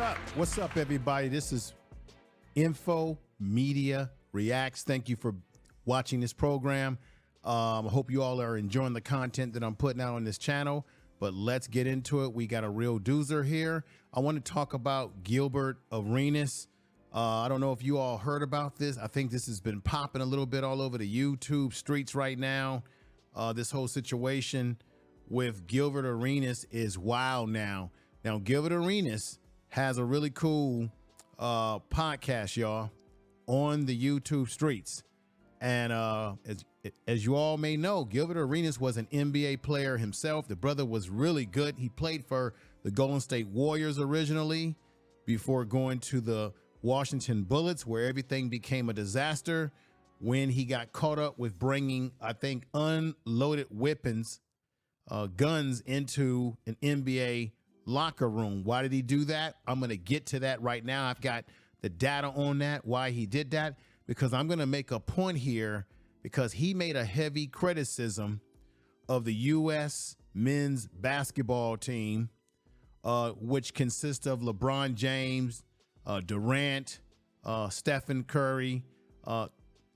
up? What's up, everybody? This is Info Media Reacts. Thank you for watching this program. I hope you all are enjoying the content that I'm putting out on this channel, but let's get into it. We got a real doozer here. I want to talk about Gilbert Arenas. I don't know if you all heard about this. I think this has been popping a little bit all over the YouTube streets right now. This whole situation with Gilbert Arenas is wild now. Now, Gilbert Arenas has a really cool podcast, y'all, on the YouTube streets. And as you all may know, Gilbert Arenas was an NBA player himself. The brother was really good. He played for the Golden State Warriors originally before going to the Washington Bullets, where everything became a disaster when he got caught up with bringing, I think, unloaded weapons, guns into an NBA locker room. Why did he do that? I'm going to get to that right now. I've got the data on that, why he did that, because I'm going to make a point here, because he made a heavy criticism of the U.S. men's basketball team, which consists of LeBron James, Durant, Stephen Curry.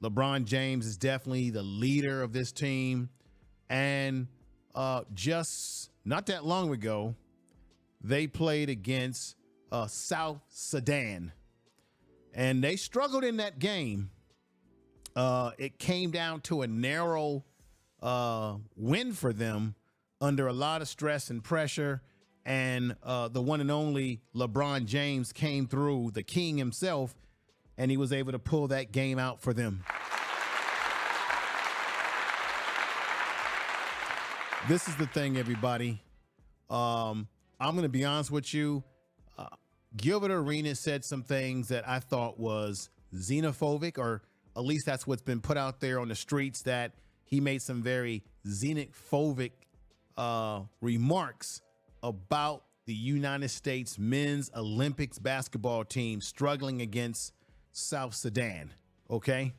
LeBron James is definitely the leader of this team. And just not that long ago, they played against South Sudan, and they struggled in that game. It came down to a narrow win for them under a lot of stress and pressure. And the one and only LeBron James came through, the king himself, and he was able to pull that game out for them. This is the thing, everybody. I'm going to be honest with you. Gilbert Arenas said some things that I thought was xenophobic, or at least that's what's been put out there on the streets, that he made some very xenophobic remarks about the United States men's Olympics basketball team struggling against South Sudan. Okay.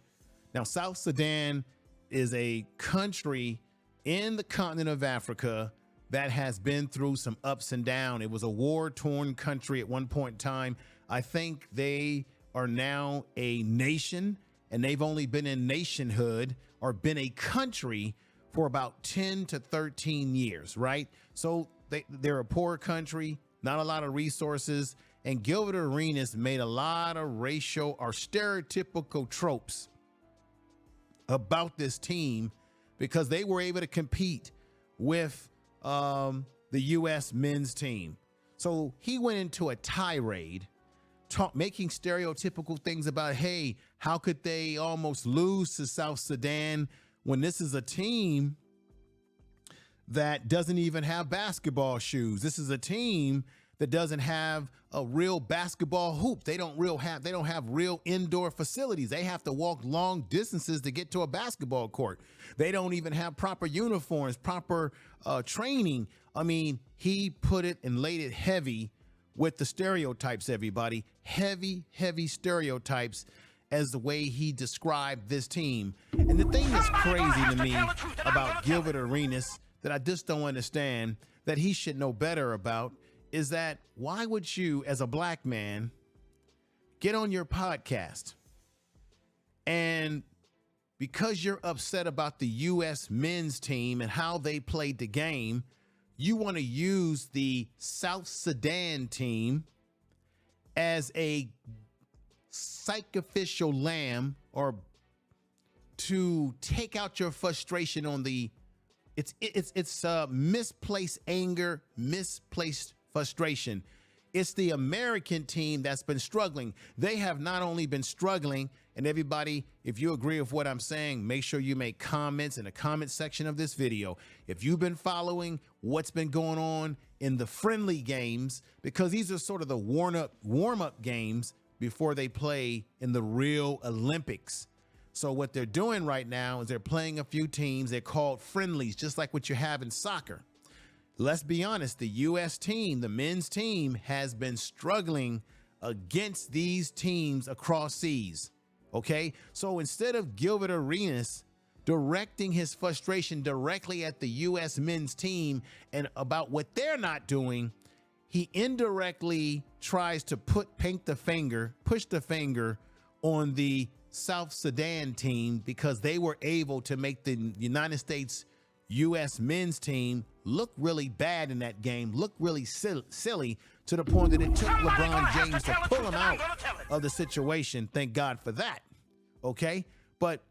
Now, South Sudan is a country in the continent of Africa that has been through some ups and downs. It was a war-torn country at one point in time. I think they are now a nation, and they've only been in nationhood or been a country for about 10 to 13 years, right? So they're a poor country, not a lot of resources, and Gilbert Arenas made a lot of racial or stereotypical tropes about this team because they were able to compete with the U.S. men's team. So he went into a tirade, making stereotypical things about, hey, how could they almost lose to South Sudan when this is a team that doesn't even have basketball shoes? This is a team that doesn't have a real basketball hoop. They don't have real indoor facilities. They have to walk long distances to get to a basketball court. They don't even have proper uniforms, proper training. I mean, he put it and laid it heavy with the stereotypes, everybody. Heavy stereotypes as the way he described this team. And the thing that's crazy to me about Gilbert Arenas that I just don't understand, that he should know better about, is that why would you, as a black man, get on your podcast and because you're upset about the U.S. men's team and how they played the game, you want to use the South Sudan team as a sacrificial lamb, or to take out your frustration on the, it's misplaced anger, misplaced frustration. It's the American team that's been struggling. They have not only been struggling, and everybody, if you agree with what I'm saying, make sure you make comments in the comment section of this video. If you've been following what's been going on in the friendly games, because these are sort of the warm-up games before they play in the real Olympics. So what they're doing right now is they're playing a few teams. They're called friendlies, just like what you have in soccer. Let's be honest, the U.S. team, the men's team, has been struggling against these teams across seas. Okay, so instead of Gilbert Arenas directing his frustration directly at the U.S. men's team and about what they're not doing, he indirectly tries to push the finger on the South Sudan team because they were able to make the United States U.S. men's team look really bad in that game, look really silly to the point that it took LeBron James to pull him out of the situation. Thank God for that. Okay. But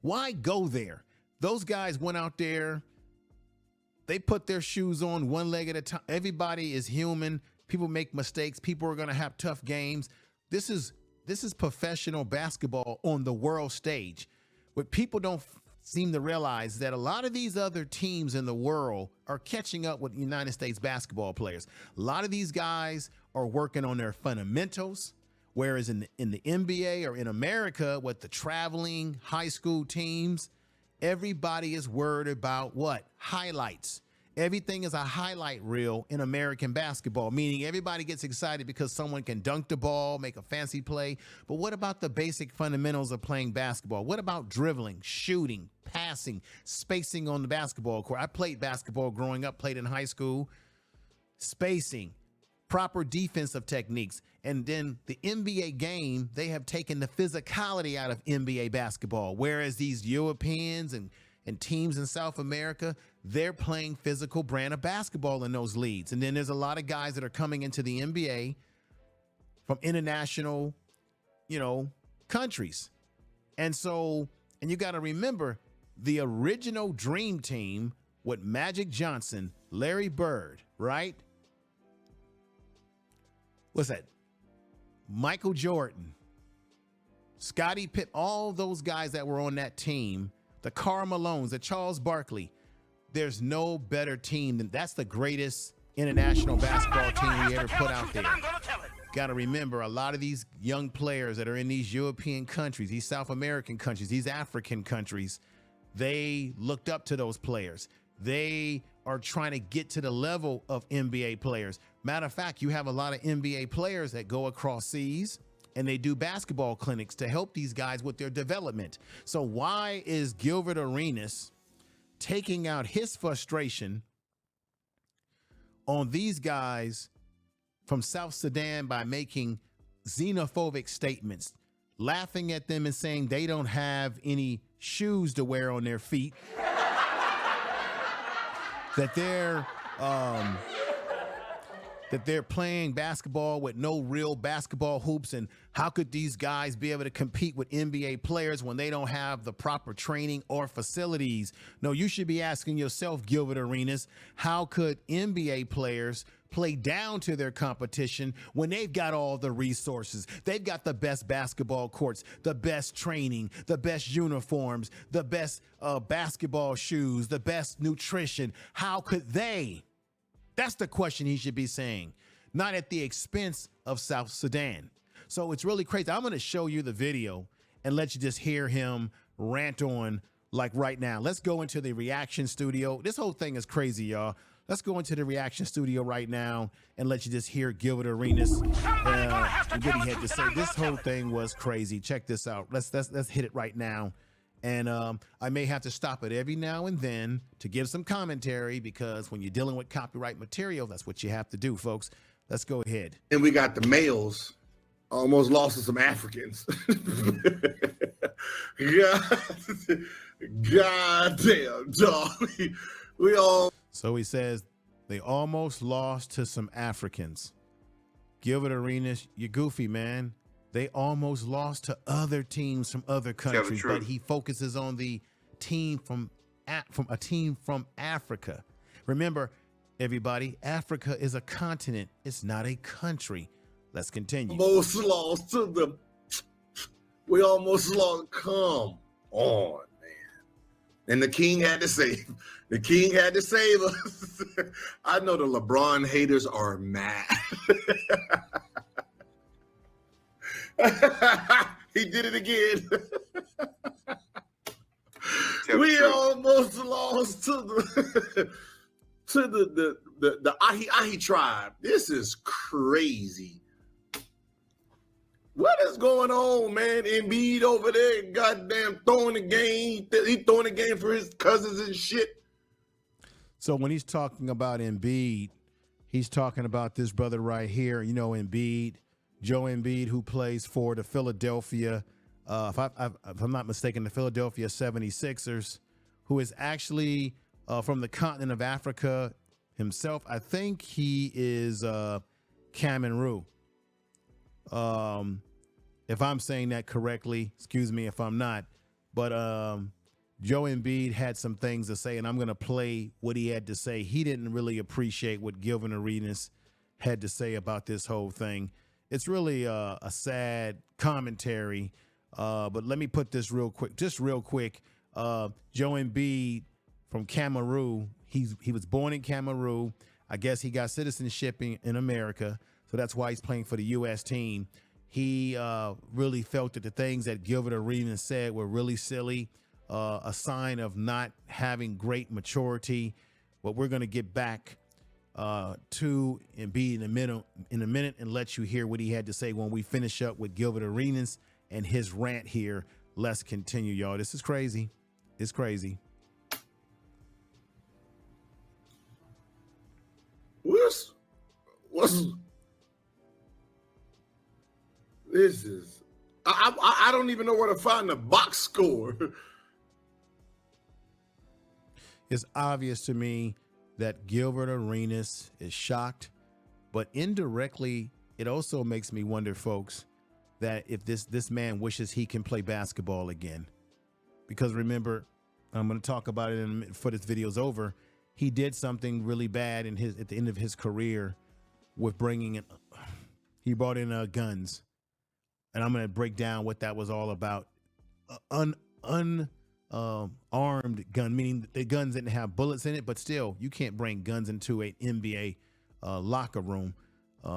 why go there? Those guys went out there. They put their shoes on one leg at a time. Everybody is human. People make mistakes. People are going to have tough games. This is professional basketball on the world stage. What people don't seem to realize that a lot of these other teams in the world are catching up with United States basketball players. A lot of these guys are working on their fundamentals, whereas in the NBA or in America with the traveling high school teams, everybody is worried about what? Highlights. Everything is a highlight reel in American basketball, meaning everybody gets excited because someone can dunk the ball, make a fancy play. But what about the basic fundamentals of playing basketball? What about dribbling, shooting, passing, spacing on the basketball court? I played basketball growing up, played in high school. Spacing, proper defensive techniques. And then the NBA game, they have taken the physicality out of NBA basketball, whereas these Europeans and teams in South America, they're playing physical brand of basketball in those leagues. And then there's a lot of guys that are coming into the NBA from international, countries. And you got to remember the original dream team with Magic Johnson, Larry Bird, right? What's that? Michael Jordan, Scottie Pippen, all those guys that were on that team, the Karl Malones, the Charles Barkley. There's no better team than that's the greatest international basketball team we ever put out there. Got to remember, a lot of these young players that are in these European countries, these South American countries, these African countries, they looked up to those players. They are trying to get to the level of NBA players. Matter of fact, you have a lot of NBA players that go across seas and they do basketball clinics to help these guys with their development. So why is Gilbert Arenas taking out his frustration on these guys from South Sudan by making xenophobic statements, laughing at them and saying they don't have any shoes to wear on their feet, that they're playing basketball with no real basketball hoops, and how could these guys be able to compete with NBA players when they don't have the proper training or facilities? No, you should be asking yourself, Gilbert Arenas, how could NBA players play down to their competition when they've got all the resources? They've got the best basketball courts, the best training, the best uniforms, the best basketball shoes, the best nutrition. How could they? That's the question he should be saying, not at the expense of South Sudan. So it's really crazy. I'm going to show you the video and let you just hear him rant on like right now. Let's go into the reaction studio. This whole thing is crazy, y'all. Let's go into the reaction studio right now and let you just hear Gilbert Arenas and what he had to say. This whole thing was crazy. Check this out. Let's hit it right now. And I may have to stop it every now and then to give some commentary, because when you're dealing with copyright material, that's what you have to do, folks. Let's go ahead. And we got the males almost lost to some Africans. God damn, dog. We all. So he says they almost lost to some Africans. Gilbert Arenas, you're goofy, man. They almost lost to other teams from other countries, but he focuses on the team from a team from Africa. Remember, everybody, Africa is a continent. It's not a country. Let's continue. Almost lost to them. We almost lost. Come on, man. And the king had to save. The king had to save us. I know the LeBron haters are mad. He did it again. We almost lost to the Ahi tribe. This is crazy. What is going on, man? Embiid over there, goddamn throwing the game. He throwing the game for his cousins and shit. So when he's talking about Embiid, He's talking about this brother right here, you know, Embiid, Joel Embiid, who plays for the Philadelphia, if I'm not mistaken, the Philadelphia 76ers, who is actually from the continent of Africa himself. I think he is Cameroon. If I'm saying that correctly, excuse me if I'm not, but Joe Embiid had some things to say, and I'm going to play what he had to say. He didn't really appreciate what Gilbert Arenas had to say about this whole thing. It's really a sad commentary, but let me put this real quick, just real quick. Joe Embiid from Cameroon, he was born in Cameroon. I guess he got citizenship in America, so that's why he's playing for the U.S. team. He really felt that the things that Gilbert Arenas said were really silly, a sign of not having great maturity. But we're going to get back to Embiid in a minute and let you hear what he had to say when we finish up with Gilbert Arenas and his rant here. Let's continue, y'all. This is crazy. It's crazy. What's this is I don't even know where to find the box score. It's obvious to me that Gilbert Arenas is shocked, but indirectly, it also makes me wonder, folks, that if this man wishes he can play basketball again. Because remember, I'm going to talk about it in a minute before this video's over. He did something really bad at the end of his career with bringing in, he brought in guns. And I'm going to break down what that was all about. Unarmed gun, meaning the guns didn't have bullets in it, but still, you can't bring guns into an NBA locker room.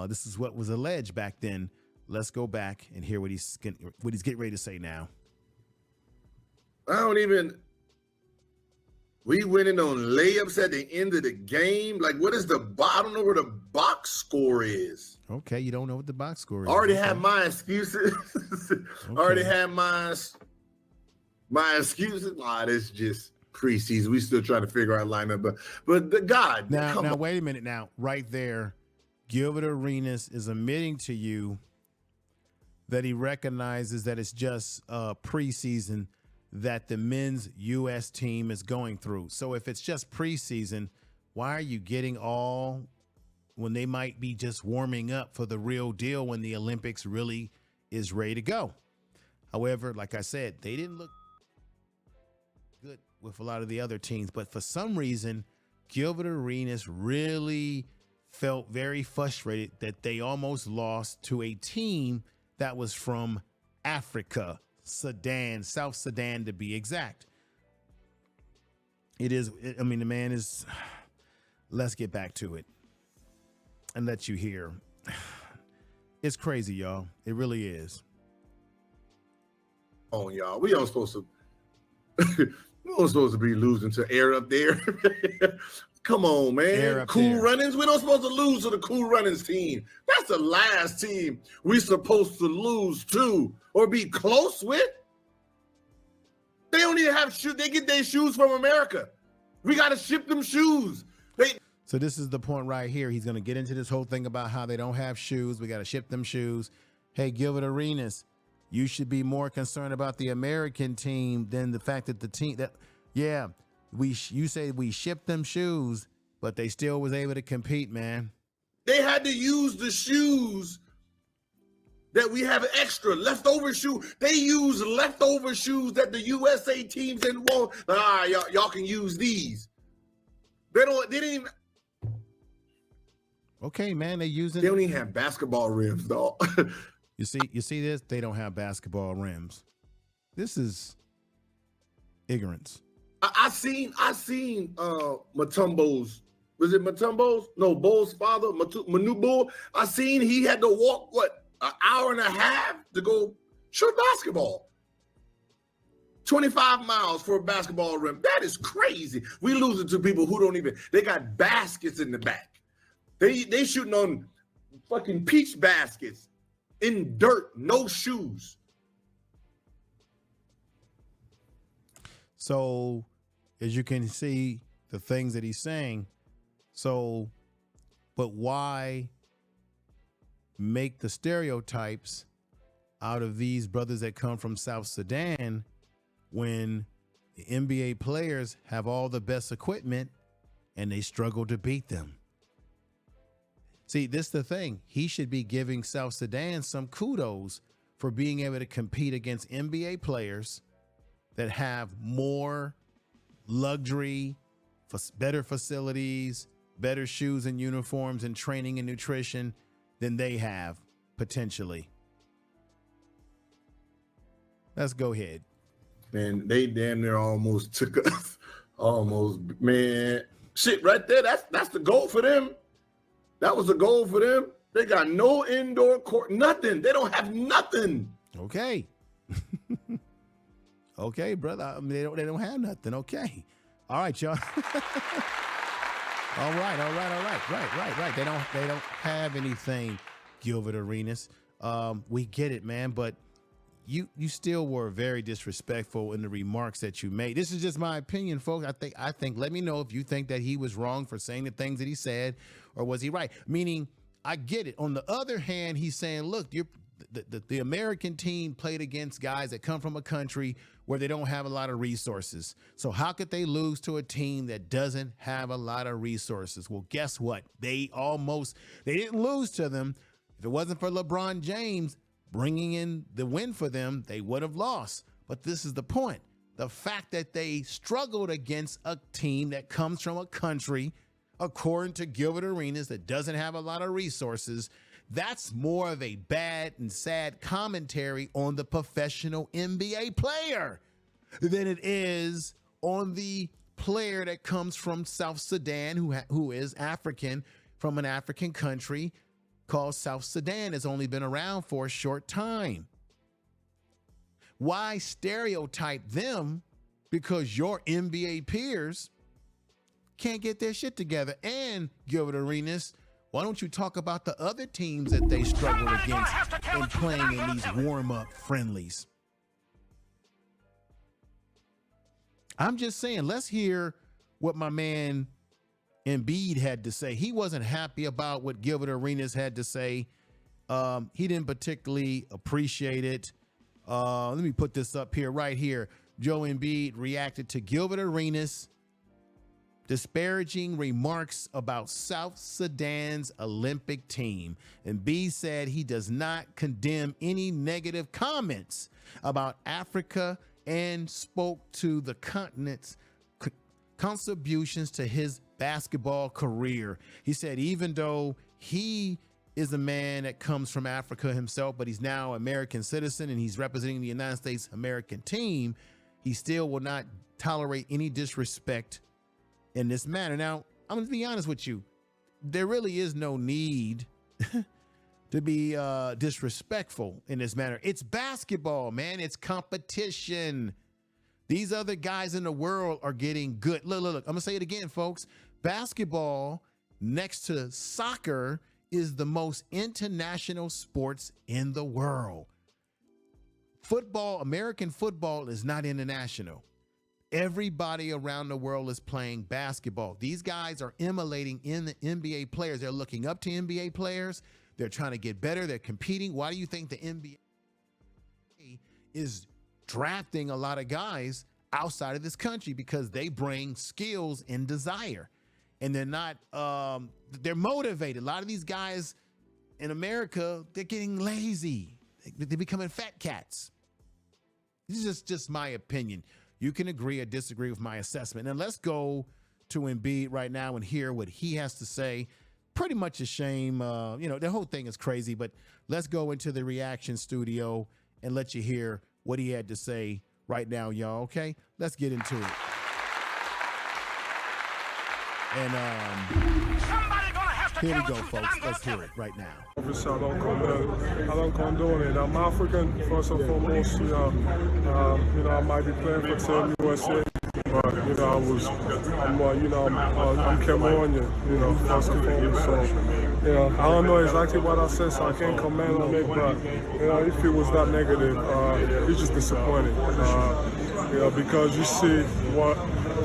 This is what was alleged back then. Let's go back and hear what he's getting ready to say now. We went in on layups at the end of the game. Like, what is I don't know where the box score is. Okay, you don't know what the box score is. I already okay. had my excuses. Okay. I already had my excuses. This just preseason. We still trying to figure out lineup. But the God. Now wait a minute now. Right there, Gilbert Arenas is admitting to you that he recognizes that it's just preseason that the men's U.S. team is going through. So if it's just preseason, why are you getting all when they might be just warming up for the real deal when the Olympics really is ready to go? However, like I said, they didn't look good with a lot of the other teams, but for some reason, Gilbert Arenas really felt very frustrated that they almost lost to a team that was from Africa. Sudan, South Sudan to be exact. The man is, let's get back to it and let you hear. It's crazy, y'all. It really is. Oh, y'all, we aren't supposed to be losing to air up there. Come on, man. Cool Runnings. We're not supposed to lose to the Cool Runnings team. That's the last team we're supposed to lose to or be close with. They don't even have shoes. They get their shoes from America. We got to ship them shoes. So this is the point right here. He's going to get into this whole thing about how they don't have shoes. We got to ship them shoes. Hey, Gilbert Arenas, you should be more concerned about the American team than the fact that the team you say we shipped them shoes, but they still was able to compete, man. They had to use the shoes that we have extra leftover shoes. They use leftover shoes that the USA teams didn't want. Y'all can use these. They didn't even. Okay, man, they don't even have basketball rims, dog. You see this? They don't have basketball rims. This is ignorance. I seen Mutombo's. Was it Mutombo's? No, Bull's father, Manu Bull. I seen he had to walk an hour and a half to go shoot basketball. 25 miles for a basketball rim. That is crazy. We losing to people who don't even. They got baskets in the back. They shooting on fucking peach baskets in dirt, no shoes. So, as you can see, the things that he's saying. So, But why make the stereotypes out of these brothers that come from South Sudan when the NBA players have all the best equipment and they struggle to beat them? See, this is the thing. He should be giving South Sudan some kudos for being able to compete against NBA players that have more luxury, better facilities, better shoes and uniforms and training and nutrition than they have potentially. Let's go ahead. Man, they damn near almost took us. Almost, man. Shit right there. That's the goal for them. That was the goal for them. They got no indoor court, nothing. They don't have nothing. Okay. Okay, brother. I mean, they don't have nothing. Okay. All right, y'all. All right. Right. They don't have anything, Gilbert Arenas. We get it, man, but you still were very disrespectful in the remarks that you made. This is just my opinion, folks. I think let me know if you think that he was wrong for saying the things that he said, or was he right? Meaning, I get it. On the other hand, he's saying, look, the American team played against guys that come from a country where they don't have a lot of resources. So how could they lose to a team that doesn't have a lot of resources? Well, guess what? They didn't lose to them. If it wasn't for LeBron James bringing in the win for them, they would have lost. But this is the point. The fact that they struggled against a team that comes from a country, according to Gilbert Arenas, that doesn't have a lot of resources, that's more of a bad and sad commentary on the professional NBA player than it is on the player that comes from South Sudan, who is African, from an African country called South Sudan, has only been around for a short time. Why stereotype them because your NBA peers can't get their shit together? And Gilbert Arenas, why don't you talk about the other teams that they struggled against in playing in these warm-up friendlies? I'm just saying, let's hear what my man Embiid had to say. He wasn't happy about what Gilbert Arenas had to say. He didn't particularly appreciate it. Let me put this up here, right here. Joel Embiid reacted to Gilbert Arenas' disparaging remarks about South Sudan's Olympic team. Embiid said he does not condemn any negative comments about Africa and spoke to the continent's contributions to his basketball career. He said even though he is a man that comes from Africa himself, but he's now an American citizen and he's representing the United States American team, he still will not tolerate any disrespect in this manner. Now, I'm going to be honest with you. There really is no need to be disrespectful in this manner. It's basketball, man. It's competition. These other guys in the world are getting good. Look. I'm going to say it again, folks. Basketball, next to soccer, is the most international sports in the world. Football, American football, is not international. Everybody around the world is playing basketball. These guys are emulating in the NBA players. They're looking up to NBA players. They're trying to get better. They're competing. Why do you think the NBA is drafting a lot of guys outside of this country? Because they bring skills and desire, and they're not, they're motivated. A lot of these guys in America, they're getting lazy. They're becoming fat cats. This is just my opinion. You can agree or disagree with my assessment. And let's go to Embiid right now and hear what he has to say. Pretty much a shame. The whole thing is crazy, but let's go into the reaction studio and let you hear what he had to say right now, y'all. Okay, let's get into it. And here we go, folks. Let's hear it right now. Obviously, I don't condone it. I'm African, first and foremost. I might be playing for Team USA, but I'm Cameroonian. First and foremost. So, I don't know exactly what I said, so I can't comment on it. But if it was that negative, it's just disappointing. Because you see what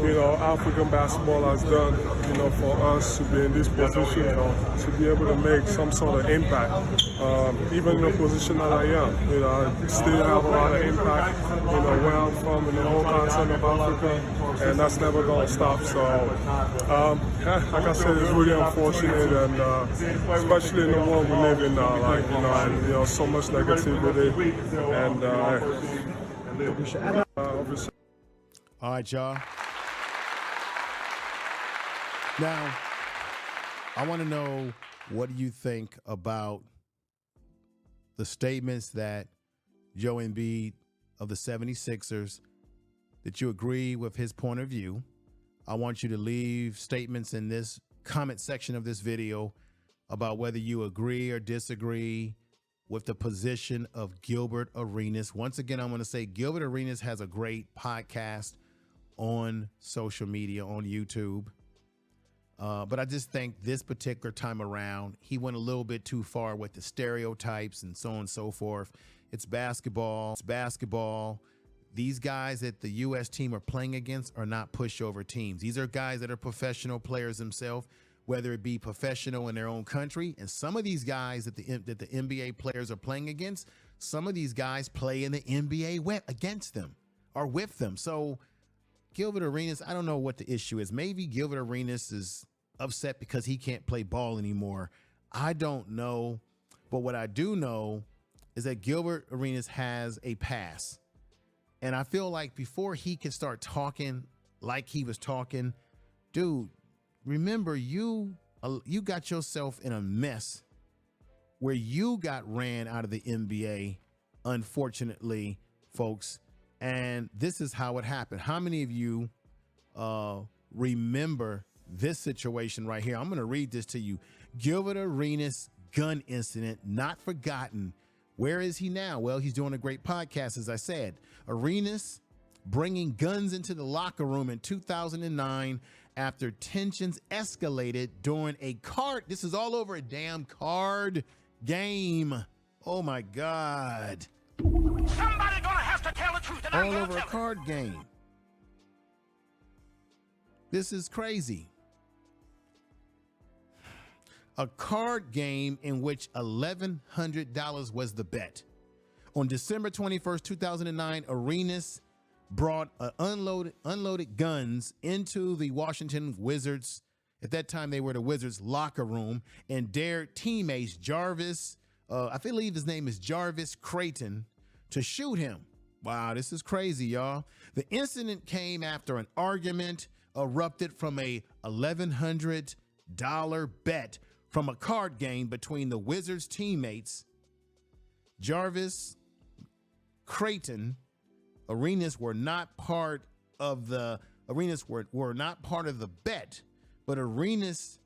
you know, African basketball has done, you know, for us to be in this position, or to be able to make some sort of impact. Even in the position that I am, you know, I still have a lot of impact, you know, where I'm from in the whole continent of Africa, and that's never going to stop. So, like I said, it's really unfortunate, and especially in the world we live in now, like, you know, so much negativity, and obviously. All right, y'all. Now, I want to know, what do you think about the statements that Joel Embiid of the 76ers, that you agree with his point of view? I want you to leave statements in this comment section of this video about whether you agree or disagree with the position of Gilbert Arenas. Once again, I'm going to say Gilbert Arenas has a great podcast on social media, on YouTube. But I just think this particular time around, he went a little bit too far with the stereotypes and so on and so forth. It's basketball. It's basketball. These guys that the U.S. team are playing against are not pushover teams. These are guys that are professional players themselves, whether it be professional in their own country. And some of these guys that the NBA players are playing against, some of these guys play in the NBA against them or with them. So Gilbert Arenas, I don't know what the issue is. Maybe Gilbert Arenas is upset because he can't play ball anymore. I don't know. But what I do know is that Gilbert Arenas has a pass. And I feel like before he can start talking like he was talking, dude, remember, you got yourself in a mess where you got ran out of the NBA, unfortunately, folks. And this is how it happened. How many of you remember this situation right here? I'm going to read this to you. Gilbert Arenas gun incident not forgotten. Where is he now? Well, he's doing a great podcast, as I said. Arenas bringing guns into the locker room in 2009 after tensions escalated during a card. This is all over a damn card game. Oh my God. Somebody gonna have to tell the truth, and all over a card game. This is crazy. A card game in which $1,100 was the bet. On December 21st, 2009, Arenas brought unloaded guns into the Washington Wizards. At that time, they were the Wizards locker room, and dared teammates Jarvis, I believe his name is Jarvis Creighton, to shoot him. Wow, this is crazy, y'all. The incident came after an argument erupted from a $1,100 bet from a card game between the Wizards teammates Jarvis Creighton. Arenas were not part of the bet, but Arenas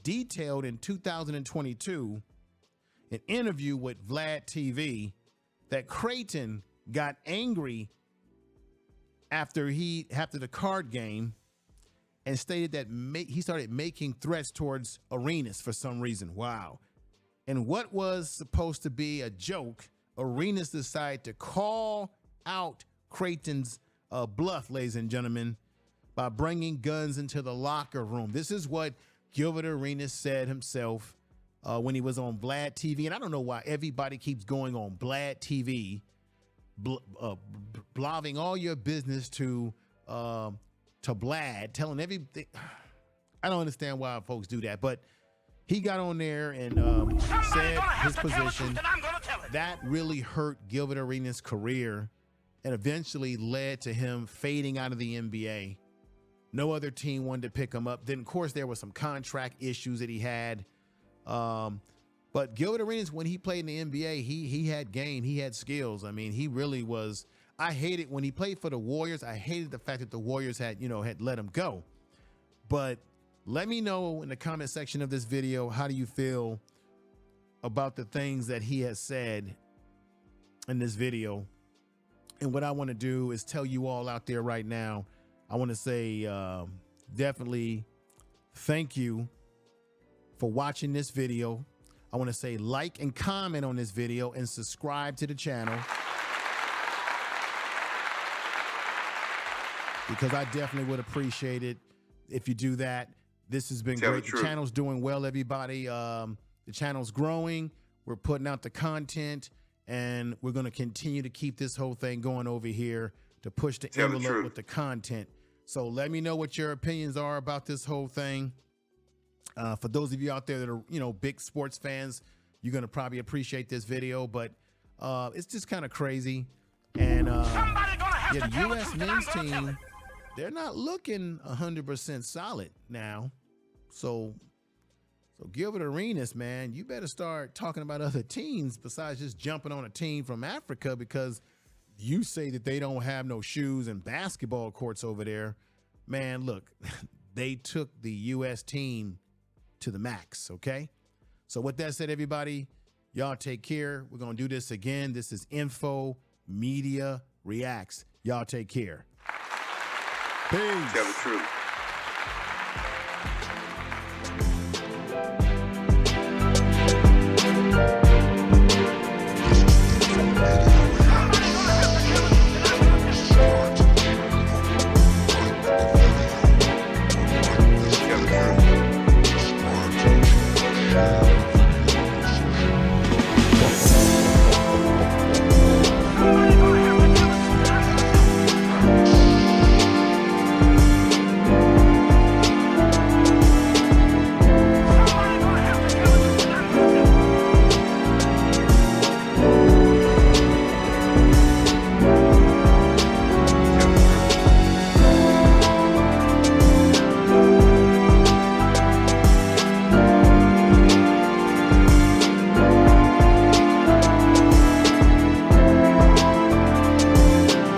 detailed in 2022 an interview with Vlad TV that Creighton got angry after the card game and stated that he started making threats towards Arenas for some reason. Wow. And what was supposed to be a joke, Arenas decided to call out Creighton's bluff, ladies and gentlemen, by bringing guns into the locker room. This is what Gilbert Arenas said himself when he was on Vlad TV. And I don't know why everybody keeps going on Vlad TV, blogging all your business to Vlad, telling everything. I don't understand why folks do that, but he got on there and said his position. That really hurt Gilbert Arenas' career and eventually led to him fading out of the NBA. No other team wanted to pick him up. Then, of course, there were some contract issues that he had. But Gilbert Arenas, when he played in the NBA, he had game. He had skills. I mean, he really was. I hated when he played for the Warriors. I hated the fact that the Warriors had let him go. But let me know in the comment section of this video, how do you feel about the things that he has said in this video? And what I want to do is tell you all out there right now, I want to say definitely thank you for watching this video. I want to say like and comment on this video and subscribe to the channel. because I definitely would appreciate it if you do that. This has been Tell great. the The truth. channel's doing well, everybody. The channel's growing. We're putting out the content, and we're going to continue to keep this whole thing going over here to push the Tell the envelope truth. with the content. So let me know what your opinions are about this whole thing. For those of you out there that are, you know, big sports fans, you're going to probably appreciate this video, but it's just kind of crazy. And Somebody gonna have yeah, to the tell the U.S. truth, and I'm men's gonna tell team, it. they're not looking 100% solid now. So Gilbert Arenas, man, you better start talking about other teams besides just jumping on a team from Africa, because you say that they don't have no shoes and basketball courts over there. Man, look, they took the U.S. team to the max, okay? So with that said, everybody, y'all take care. We're going to do this again. This is Info Media Reacts. Y'all take care. Peace. Tell the truth.